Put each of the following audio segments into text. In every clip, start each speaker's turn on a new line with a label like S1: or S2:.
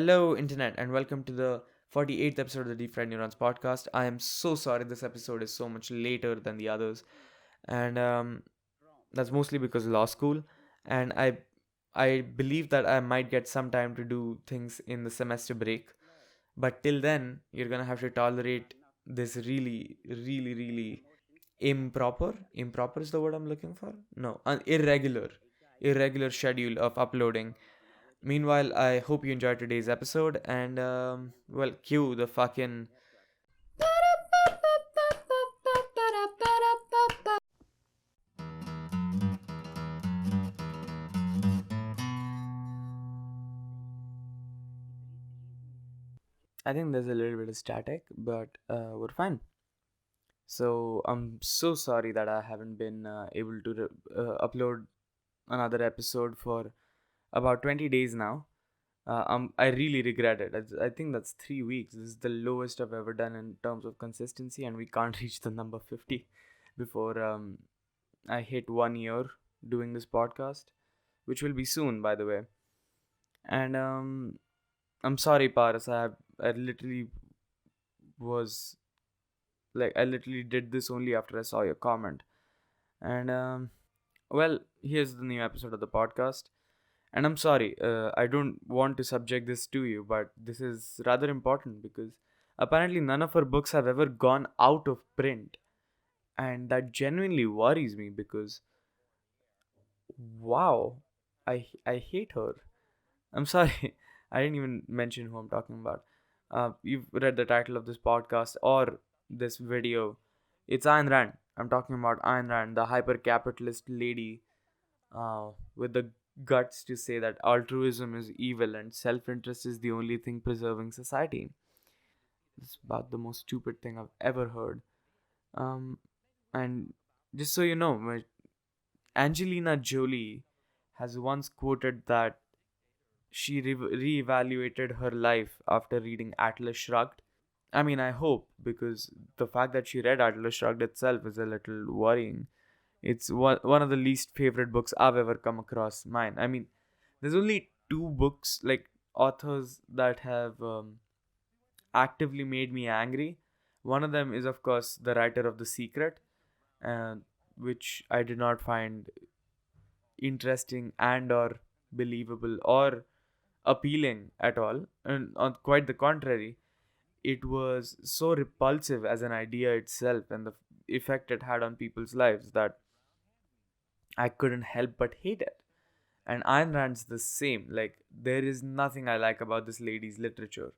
S1: Hello, Internet, and welcome to the 48th episode of the Deep Fried Neurons podcast. I am so sorry this episode is so much later than the others, and that's mostly because of law school. And I believe that I might get some time to do things in the semester break, but till then, you're gonna have to tolerate this really improper. Improper is the word I'm looking for. No, irregular schedule of uploading. Meanwhile, I hope you enjoyed today's episode and, cue the fucking. I think there's a little bit of static, but we're fine. So, I'm so sorry that I haven't been able to upload another episode for about 20 days now. I really regret it. I think that's 3 weeks. This is the lowest I've ever done in terms of consistency, and we can't reach the number 50 before I hit 1 year doing this podcast, which will be soon, by the way. And I'm sorry, Paras. I literally was I literally did this only after I saw your comment. And here's the new episode of the podcast. And I'm sorry, I don't want to subject this to you, but this is rather important because apparently none of her books have ever gone out of print. And that genuinely worries me because, wow, I hate her. I'm sorry, I didn't even mention who I'm talking about. You've read the title of this podcast or this video. It's Ayn Rand. I'm talking about Ayn Rand, the hyper-capitalist lady with the guts to say that altruism is evil and self-interest is the only thing preserving society. It's about the most stupid thing I've ever heard. And just so you know, Angelina Jolie has once quoted that she re-evaluated her life after reading Atlas Shrugged. I mean, I hope, because the fact that she read Atlas Shrugged itself is a little worrying. It's one of the least favorite books I've ever come across. Mine. I mean, there's only two books, like authors, that have actively made me angry. One of them is, of course, the writer of The Secret, uh, which I did not find interesting and or believable or appealing at all. And on quite the contrary, it was so repulsive as an idea itself and the effect it had on people's lives that I couldn't help but hate it. And Ayn Rand's the same. Like, there is nothing I like about this lady's literature.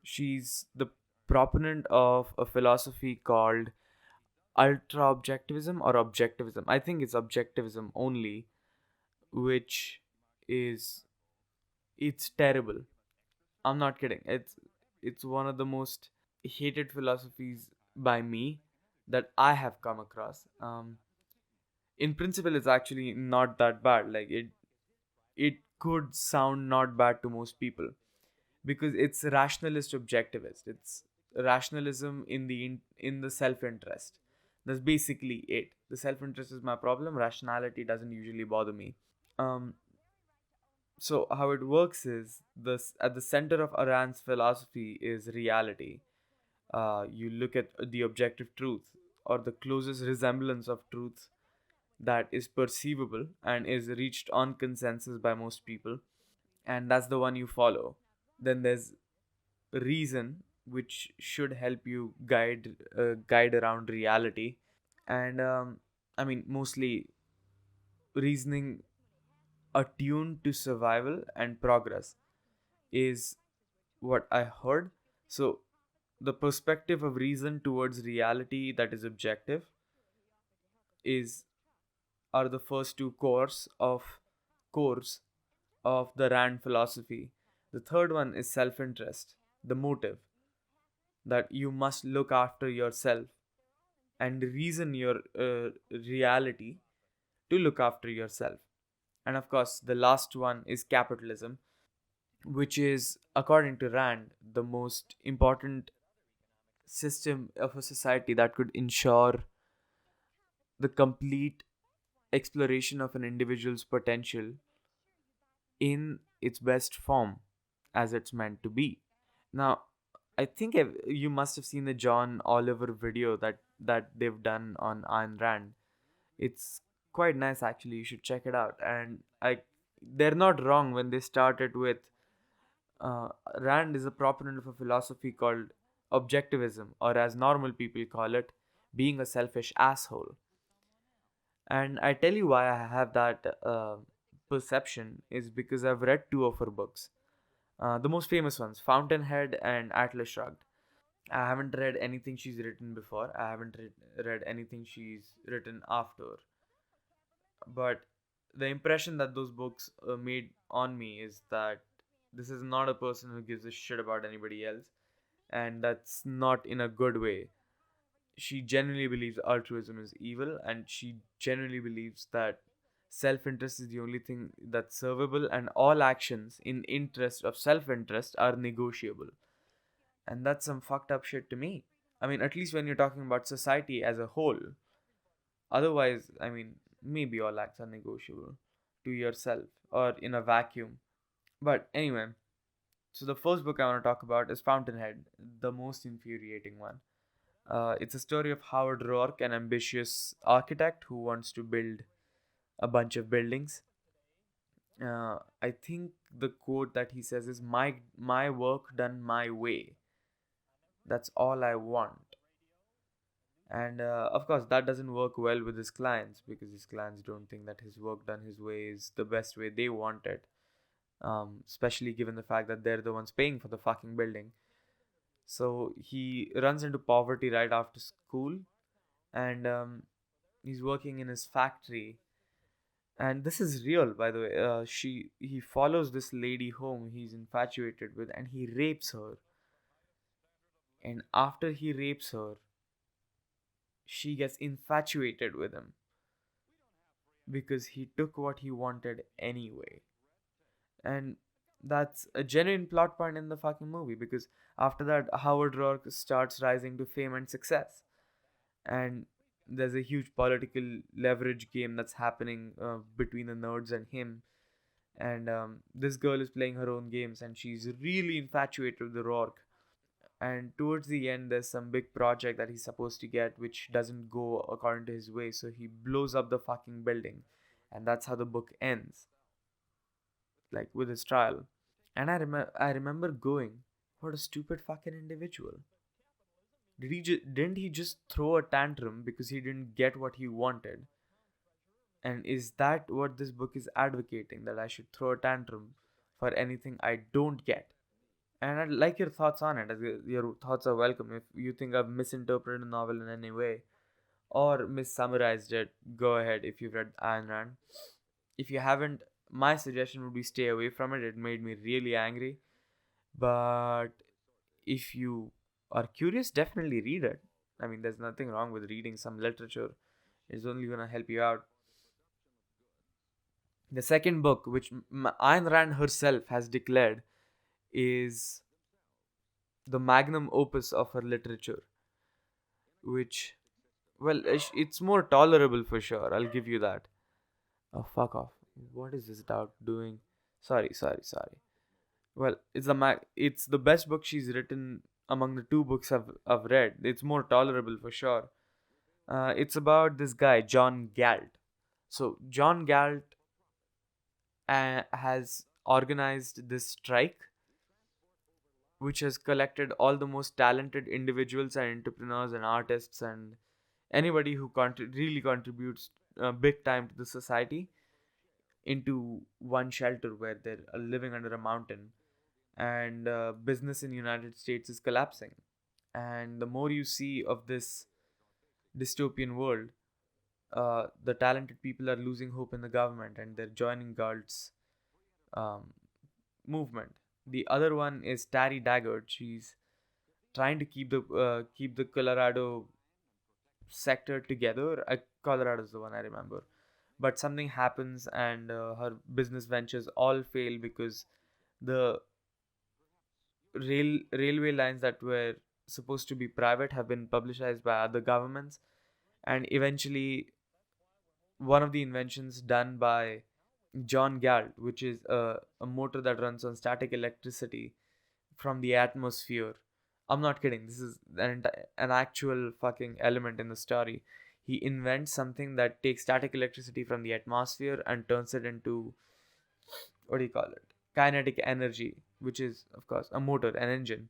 S1: She's the proponent of a philosophy called ultra objectivism or objectivism. I think it's objectivism only, which is it's terrible. I'm not kidding. It's one of the most hated philosophies by me that I have come across. In principle, it's actually not that bad. Like it could sound not bad to most people because it's rationalist objectivist. It's rationalism in the self-interest. That's basically it. The self-interest is my problem. Rationality doesn't usually bother me. Um, so how it works is this: at the center of Aran's philosophy is reality. You look at the objective truth or the closest resemblance of truth that is perceivable and is reached on consensus by most people, and that's the one you follow. Then there's reason, which should help you guide around reality, and I mean, mostly reasoning attuned to survival and progress is what I heard. So the perspective of reason towards reality that is objective is are the first two cores of the Rand philosophy. The third one is self-interest, the motive that you must look after yourself and reason your reality to look after yourself. And of course, the last one is capitalism, which is, according to Rand, the most important system of a society that could ensure the complete exploration of an individual's potential in its best form. as it's meant to be. Now, I think you must have seen the John Oliver video that they've done on Ayn Rand. It's quite nice actually. You should check it out. And they're not wrong when they started with uh, Rand is a proponent of a philosophy called Objectivism, or as normal people call it, being a selfish asshole. And I tell you why I have that perception is because I've read two of her books. The most famous ones, Fountainhead and Atlas Shrugged. I haven't read anything she's written before. I haven't read anything she's written after. But the impression that those books made on me is that this is not a person who gives a shit about anybody else, and that's not in a good way. She genuinely believes altruism is evil, and she genuinely believes that self interest is the only thing that's servable, and all actions in interest of self interest are negotiable. And that's some fucked up shit to me. I mean, at least when you're talking about society as a whole. Otherwise, I mean, maybe all acts are negotiable to yourself or in a vacuum. But anyway, so the first book I want to talk about is Fountainhead, the most infuriating one. It's a story of Howard Rourke, an ambitious architect who wants to build a bunch of buildings. I think the quote that he says is my work done my way. That's all I want. And of course, that doesn't work well with his clients because his clients don't think that his work done his way is the best way they want it. Especially given the fact that they're the ones paying for the fucking building. So he runs into poverty right after school, and he's working in his factory. And this is real, by the way. He follows this lady home he's infatuated with, and he rapes her. And after he rapes her, she gets infatuated with him because he took what he wanted anyway. And that's a genuine plot point in the fucking movie because after that, Howard Rourke starts rising to fame and success. And there's a huge political leverage game that's happening between the nerds and him. And this girl is playing her own games and she's really infatuated with the Rourke. And towards the end, there's some big project that he's supposed to get, which doesn't go according to his way. So he blows up the fucking building. And that's how the book ends, like with his trial. And I remember going, what a stupid fucking individual. Didn't he just throw a tantrum because he didn't get what he wanted? And is that what this book is advocating, that I should throw a tantrum for anything I don't get? And I'd like your thoughts on it. As your thoughts are welcome. If you think I've misinterpreted the novel in any way or missummarized it, go ahead if you've read Ayn Rand. If you haven't, my suggestion would be stay away from it. It made me really angry. But if you are curious, definitely read it. I mean, there's nothing wrong with reading some literature. It's only going to help you out. The second book, which Ayn Rand herself has declared is the magnum opus of her literature, which, well, it's more tolerable for sure. I'll give you that. Oh, fuck off. What is this dog doing? Sorry. Well, it's the best book she's written among the two books I've read. It's more tolerable for sure. It's about this guy, John Galt. So, John Galt has organized this strike which has collected all the most talented individuals and entrepreneurs and artists and anybody who really contributes big time to the society into one shelter where they're living under a mountain, and business in the United States is collapsing. And the more you see of this dystopian world, the talented people are losing hope in the government and they're joining Galt's um, movement. The other one is Tari Daggett. She's trying to keep the Colorado sector together. Colorado is the one I remember, but something happens and her business ventures all fail because the railway lines that were supposed to be private have been publicized by other governments, and eventually one of the inventions done by John Galt, which is a motor that runs on static electricity from the atmosphere. I'm not kidding. This is an actual fucking element in the story. He invents something that takes static electricity from the atmosphere and turns it into, what do you call it? Kinetic energy, which is, of course, a motor, an engine.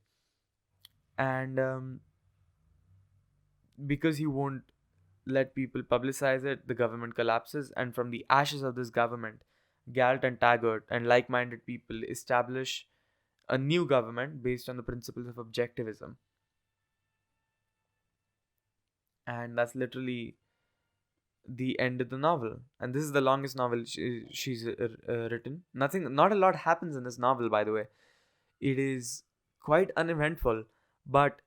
S1: And because he won't let people publicize it, the government collapses. And from the ashes of this government, Galt and Taggart and like minded people establish a new government based on the principles of objectivism. And that's literally the end of the novel. And this is the longest novel she's written. Not a lot happens in this novel, by the way. It is quite uneventful, but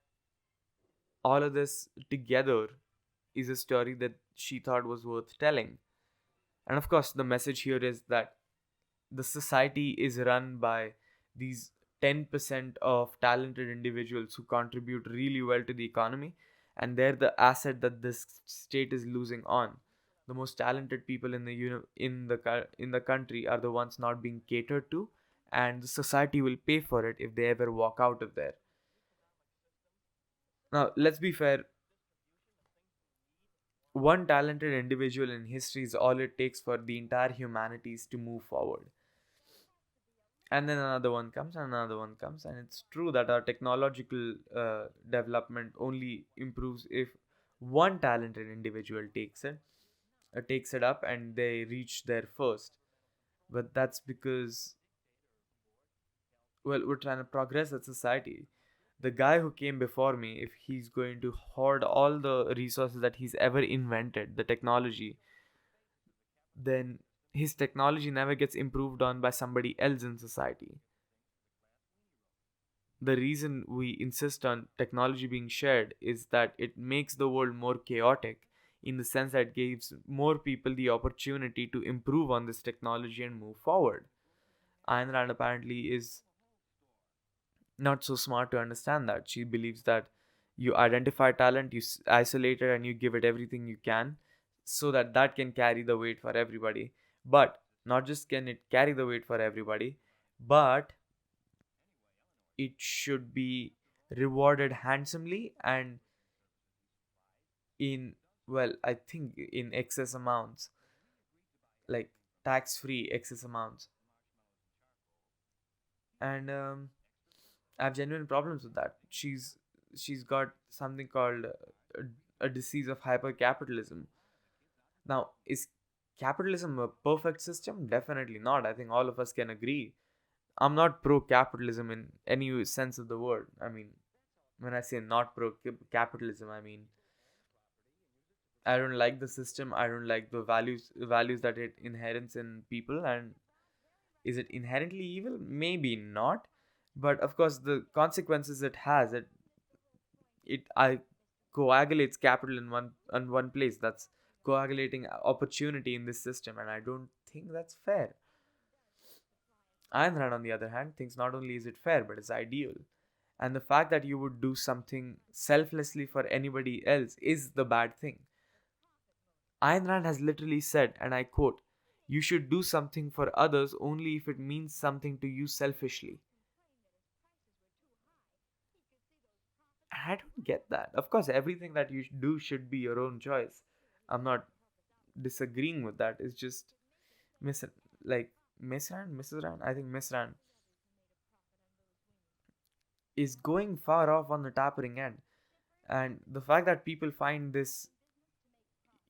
S1: all of this together is a story that she thought was worth telling. And of course, the message here is that the society is run by these 10% of talented individuals who contribute really well to the economy, and they're the asset that this state is losing on. The most talented people in the in the country are the ones not being catered to, and the society will pay for it if they ever walk out of there. Now, let's be fair, one talented individual in history is all it takes for the entire humanities to move forward. And then another one comes, and another one comes. And it's true that our technological development only improves if one talented individual takes it up and they reach there first. But that's because, well, we're trying to progress as society. The guy who came before me, if he's going to hoard all the resources that he's ever invented, the technology, then his technology never gets improved on by somebody else in society. The reason we insist on technology being shared is that it makes the world more chaotic, in the sense that it gives more people the opportunity to improve on this technology and move forward. Ayn Rand apparently is not so smart to understand that. She believes that you identify talent, you isolate it, and you give it everything you can, so that that can carry the weight for everybody. But not just can it carry the weight for everybody, but it should be rewarded handsomely and in, well, I think in excess amounts, like tax free excess amounts. And I have genuine problems with that. She's got something called a disease of hyper-capitalism. Now, is capitalism a perfect system? Definitely not. I think all of us can agree. I'm not pro capitalism in any sense of the word. I mean, when I say not pro capitalism, I mean I don't like the system. I don't like the values that it inherits in people. And is it inherently evil? Maybe not. But of course, the consequences it has, it I coagulates capital in one place. That's coagulating opportunity in this system, and I don't think that's fair. Ayn Rand, on the other hand, thinks not only is it fair, but it's ideal. And the fact that you would do something selflessly for anybody else is the bad thing. Ayn Rand has literally said, and I quote, "You should do something for others only if it means something to you selfishly." And I don't get that. Of course, everything that you do should be your own choice. I'm not disagreeing with that. It's just Miss like Miss Rand, Mrs. Rand. I think Miss Rand is going far off on the tapering end. And the fact that people find this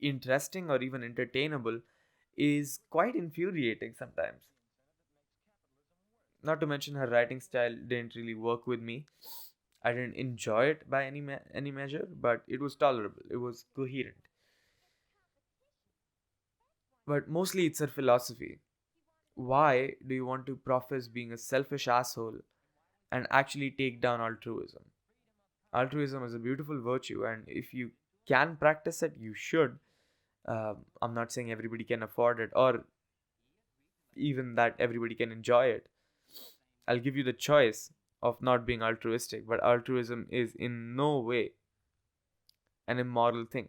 S1: interesting or even entertainable is quite infuriating sometimes. Not to mention her writing style didn't really work with me. I didn't enjoy it by any measure, but it was tolerable. It was coherent. But mostly it's her philosophy. Why do you want to profess being a selfish asshole and actually take down altruism? Altruism is a beautiful virtue, and if you can practice it, you should. I'm not saying everybody can afford it or even that everybody can enjoy it. I'll give you the choice of not being altruistic, but altruism is in no way an immoral thing.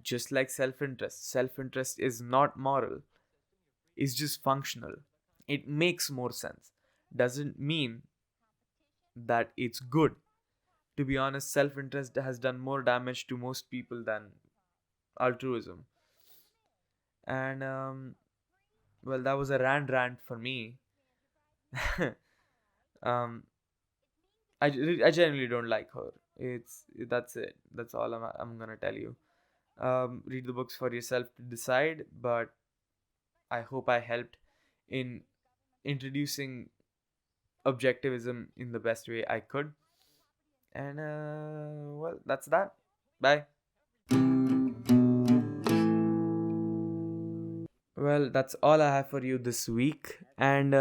S1: Just like self interest is not moral, it's just functional. It makes more sense. Doesn't mean that it's good. To be honest, self interest has done more damage to most people than altruism. And well, that was a rant for me. um, I genuinely don't like her. It's That's it. That's all I'm gonna tell you. Read the books for yourself to decide. But I hope I helped in introducing objectivism in the best way I could. And well, that's that. Bye. Well, that's all I have for you this week. And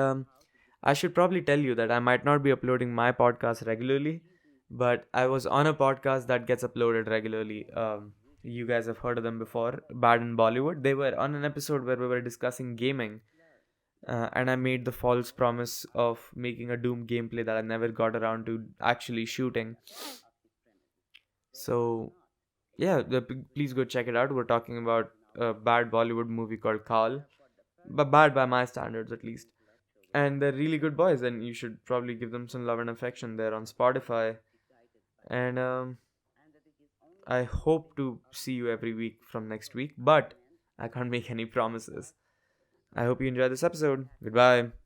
S1: I should probably tell you that I might not be uploading my podcast regularly, but I was on a podcast that gets uploaded regularly. You guys have heard of them before, Bad in Bollywood. They were on an episode where we were discussing gaming, and I made the false promise of making a Doom gameplay that I never got around to actually shooting. So, yeah, please go check it out. We're talking about a bad Bollywood movie called Carl, but bad by my standards at least. And they're really good boys, and you should probably give them some love and affection. They're on Spotify. And I hope to see you every week from next week, but I can't make any promises. I hope you enjoy this episode. Goodbye.